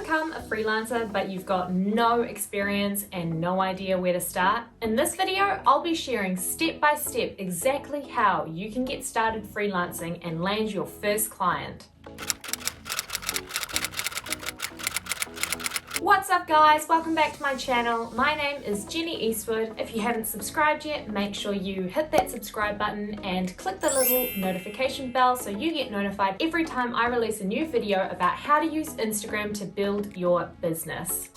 become a freelancer but you've got no experience and no idea where to start? In this video, I'll be sharing step by step exactly how you can get started freelancing and land your first client. What's up guys, welcome back to my channel. My name is Jenny Eastwood. If you haven't subscribed yet, make sure you hit that subscribe button and click the little notification bell so you get notified every time I release a new video about how to use Instagram to build your business.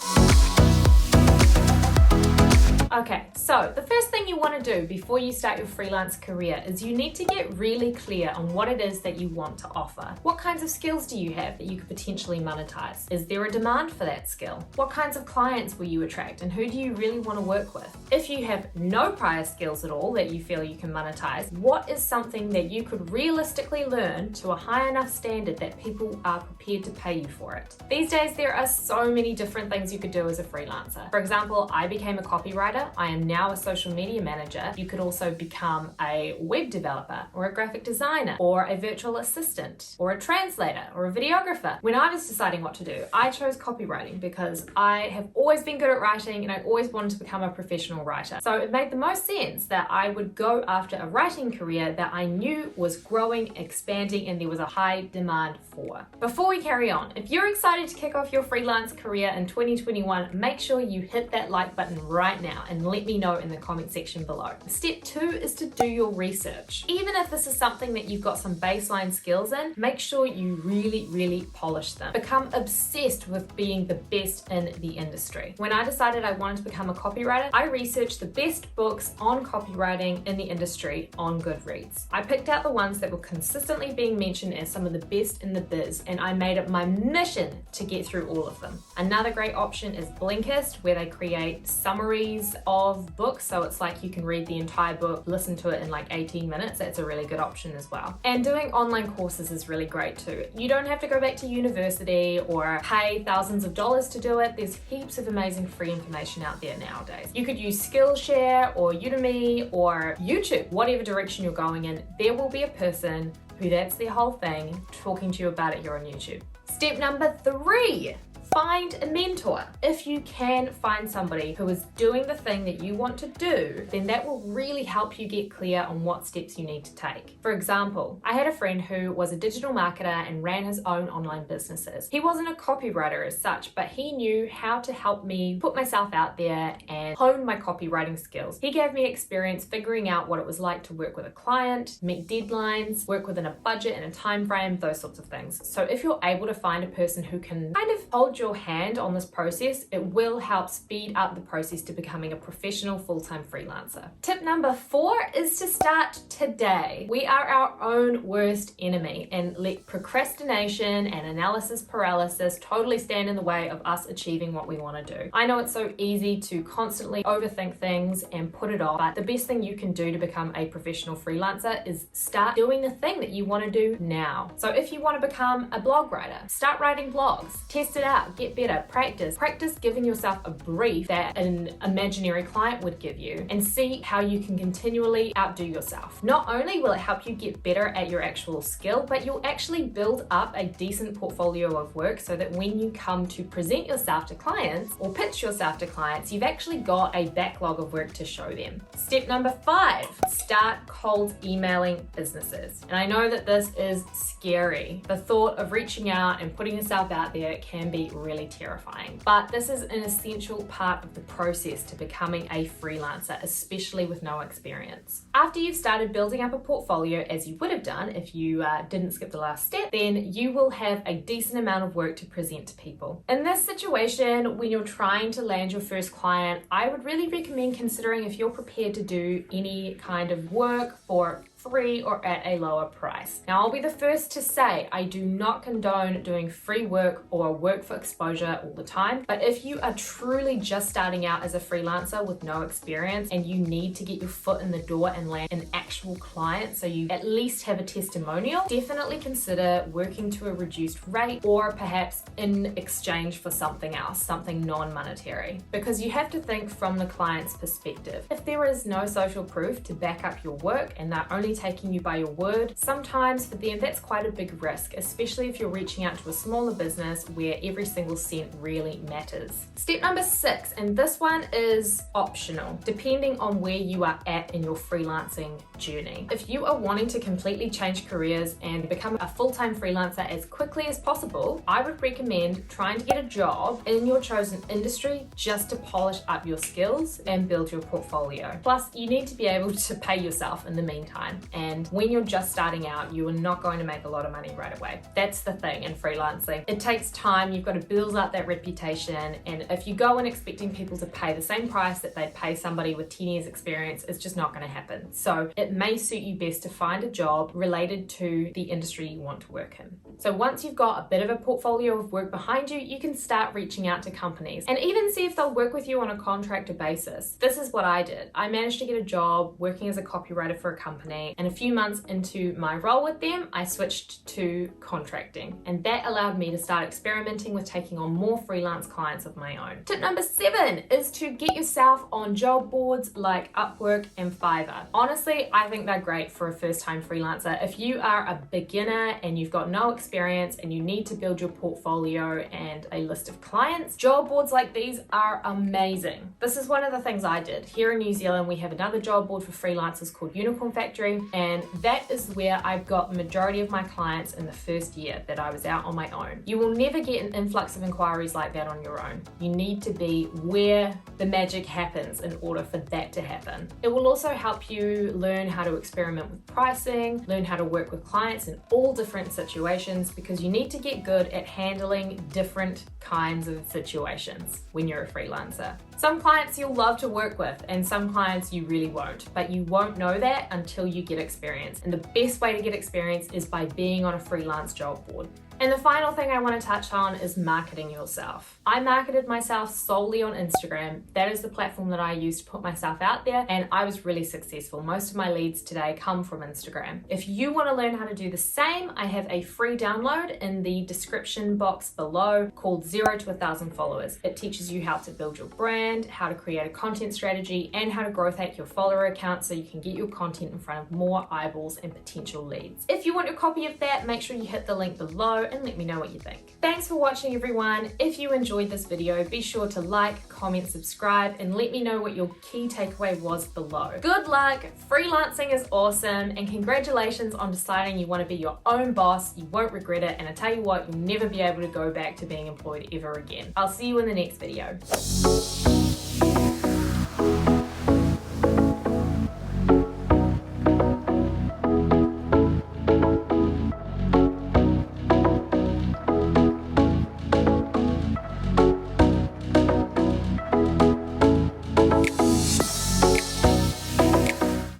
Okay, so the first thing you want to do before you start your freelance career is you need to get really clear on what it is that you want to offer. What kinds of skills do you have that you could potentially monetize? Is there a demand for that skill? What kinds of clients will you attract and who do you really want to work with? If you have no prior skills at all that you feel you can monetize, what is something that you could realistically learn to a high enough standard that people are prepared to pay you for it? These days, there are so many different things you could do as a freelancer. For example, I became a copywriter. I am now a social media manager. You could also become a web developer or a graphic designer or a virtual assistant or a translator or a videographer. When I was deciding what to do, I chose copywriting because I have always been good at writing and I always wanted to become a professional writer. So it made the most sense that I would go after a writing career that I knew was growing, expanding, and there was a high demand for. Before we carry on, if you're excited to kick off your freelance career in 2021, make sure you hit that like button right now and let me know in the comment section below. Step 2 is to do your research. Even if this is something that you've got some baseline skills in, make sure you really polish them. Become obsessed with being the best in the industry. When I decided I wanted to become a copywriter, I researched the best books on copywriting in the industry on Goodreads. I picked out the ones that were consistently being mentioned as some of the best in the biz, and I made it my mission to get through all of them. Another great option is Blinkist, where they create summaries of books, so it's like you can read the entire book, listen to it in like 18 minutes. That's a really good option as well. And doing online courses is really great too. You don't have to go back to university or pay thousands of dollars to do it. There's heaps of amazing free information out there nowadays. You could use Skillshare or Udemy or YouTube. Whatever direction you're going in, there will be a person who that's their whole thing talking to you about it here on YouTube. Step number 3. Find a mentor. If you can find somebody who is doing the thing that you want to do, then that will really help you get clear on what steps you need to take. For example, I had a friend who was a digital marketer and ran his own online businesses. He wasn't a copywriter as such, but he knew how to help me put myself out there and hone my copywriting skills. He gave me experience figuring out what it was like to work with a client, meet deadlines, work within a budget and a time frame, those sorts of things. So if you're able to find a person who can kind of hold your hand on this process, it will help speed up the process to becoming a professional full-time freelancer. Tip number 4 is to start today. We are our own worst enemy and let procrastination and analysis paralysis totally stand in the way of us achieving what we want to do. I know it's so easy to constantly overthink things and put it off, but the best thing you can do to become a professional freelancer is start doing the thing that you want to do now. So if you want to become a blog writer, start writing blogs, test it out, get better, practice giving yourself a brief that an imaginary client would give you and see how you can continually outdo yourself. Not only will it help you get better at your actual skill, but you'll actually build up a decent portfolio of work so that when you come to present yourself to clients or pitch yourself to clients, you've actually got a backlog of work to show them. Step number 5, start cold emailing businesses. And I know that this is scary. The thought of reaching out and putting yourself out there can be really terrifying, but this is an essential part of the process to becoming a freelancer, especially with no experience. After you've started building up a portfolio, as you would have done if you didn't skip the last step, then you will have a decent amount of work to present to people. In this situation, when you're trying to land your first client, I would really recommend considering if you're prepared to do any kind of work for free or at a lower price. Now, I'll be the first to say I do not condone doing free work or work for exposure all the time, but if you are truly just starting out as a freelancer with no experience and you need to get your foot in the door and land an actual client so you at least have a testimonial, definitely consider working to a reduced rate or perhaps in exchange for something else, something non-monetary, because you have to think from the client's perspective. If there is no social proof to back up your work and they're only only taking you by your word. Sometimes for them that's quite a big risk, especially if you're reaching out to a smaller business where every single cent really matters. Step number 6, and this one is optional, depending on where you are at in your freelancing journey. If you are wanting to completely change careers and become a full-time freelancer as quickly as possible, I would recommend trying to get a job in your chosen industry just to polish up your skills and build your portfolio. Plus, you need to be able to pay yourself in the meantime. And when you're just starting out, you are not going to make a lot of money right away. That's the thing in freelancing. It takes time. You've got to build up that reputation. And if you go in expecting people to pay the same price that they'd pay somebody with 10 years experience, it's just not going to happen. So it may suit you best to find a job related to the industry you want to work in. So once you've got a bit of a portfolio of work behind you, you can start reaching out to companies and even see if they'll work with you on a contractor basis. This is what I did. I managed to get a job working as a copywriter for a company, and a few months into my role with them, I switched to contracting, and that allowed me to start experimenting with taking on more freelance clients of my own. Tip number 7 is to get yourself on job boards like Upwork and Fiverr. Honestly, I think they're great for a first-time freelancer. If you are a beginner and you've got no experience and you need to build your portfolio and a list of clients, job boards like these are amazing. This is one of the things I did. Here in New Zealand, we have another job board for freelancers called Unicorn Factory, and that is where I've got the majority of my clients in the first year that I was out on my own. You will never get an influx of inquiries like that on your own. You need to be where the magic happens in order for that to happen. It will also help you learn how to experiment with pricing, learn how to work with clients in all different situations, because you need to get good at handling different kinds of situations when you're a freelancer. Some clients you'll love to work with and some clients you really won't, but you won't know that until you get experience. And the best way to get experience is by being on a freelance job board. And the final thing I want to touch on is marketing yourself. I marketed myself solely on Instagram. That is the platform that I use to put myself out there, and I was really successful. Most of my leads today come from Instagram. If you want to learn how to do the same, I have a free download in the description box below called 0 to 1,000 Followers. It teaches you how to build your brand, how to create a content strategy, and how to growth hack your follower account so you can get your content in front of more eyeballs and potential leads. If you want your copy of that, make sure you hit the link below and let me know what you think. Thanks for watching, everyone. If you enjoyed this video, be sure to like, comment, subscribe, and let me know what your key takeaway was below. Good luck, freelancing is awesome, and congratulations on deciding you want to be your own boss. You won't regret it, and I tell you what, you'll never be able to go back to being employed ever again. I'll see you in the next video.